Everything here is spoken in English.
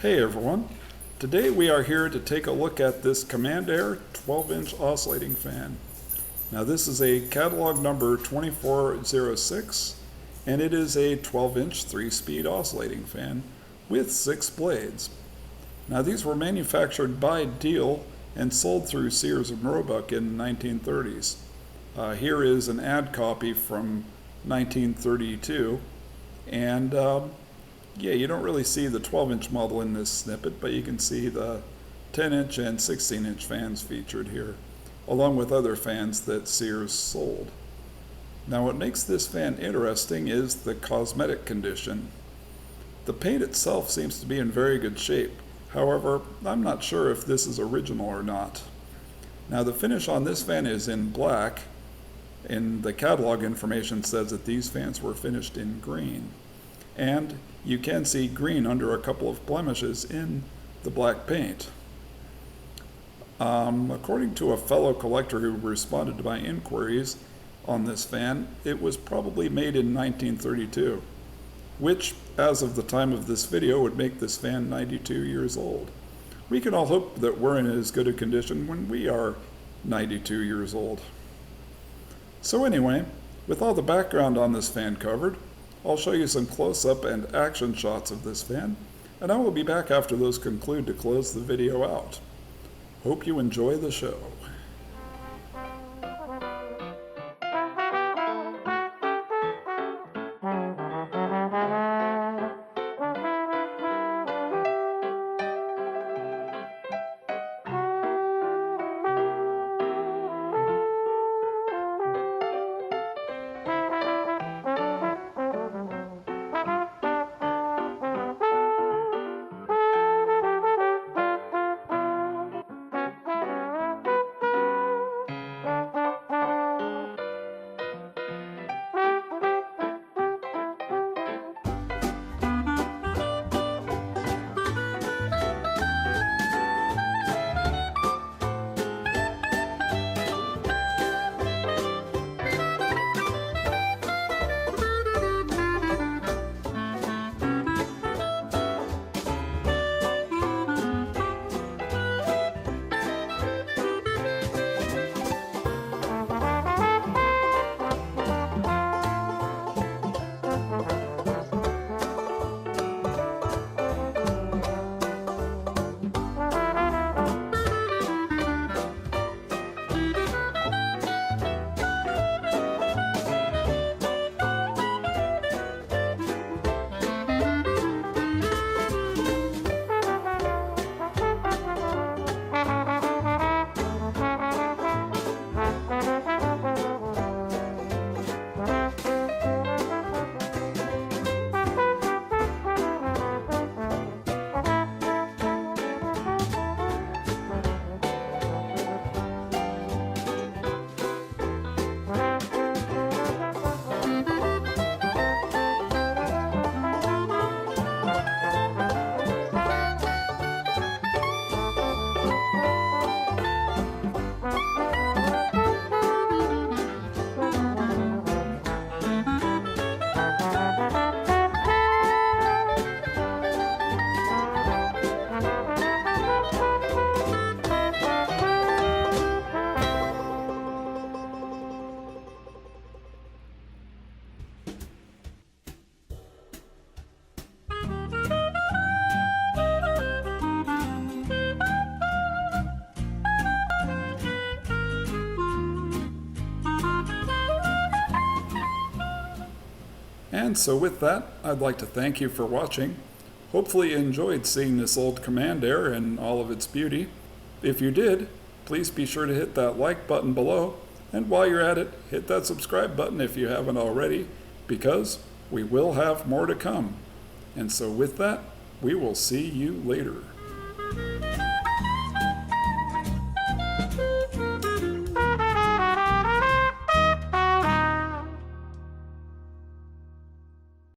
Hey everyone, today we are here to take a look at this Command Air 12-inch oscillating fan. Now this is a catalog number 2406 and it is a 12-inch 3-speed oscillating fan with 6 blades. Now these were manufactured by Diehl and sold through Sears and Roebuck in the 1930s. Here is an ad copy from 1932 and yeah, you don't really see the 12-inch model in this snippet, but you can see the 10-inch and 16-inch fans featured here, along with other fans that Sears sold. Now what makes this fan interesting is the cosmetic condition. The paint itself seems to be in very good shape. However, I'm not sure if this is original or not. Now the finish on this fan is in black, and the catalog information says that these fans were finished in green. And you can see green under a couple of blemishes in the black paint. According to a fellow collector who responded to my inquiries on this fan, it was probably made in 1932, which, as of the time of this video, would make this fan 92 years old. We can all hope that we're in as good a condition when we are 92 years old. So anyway, with all the background on this fan covered, I'll show you some close-up and action shots of this fan, and I will be back after those conclude to close the video out. Hope you enjoy the show. And so with that, I'd like to thank you for watching. Hopefully you enjoyed seeing this old Command Air in all of its beauty. If you did, please be sure to hit that like button below, and while you're at it, hit that subscribe button if you haven't already, because we will have more to come. And so with that, we will see you later.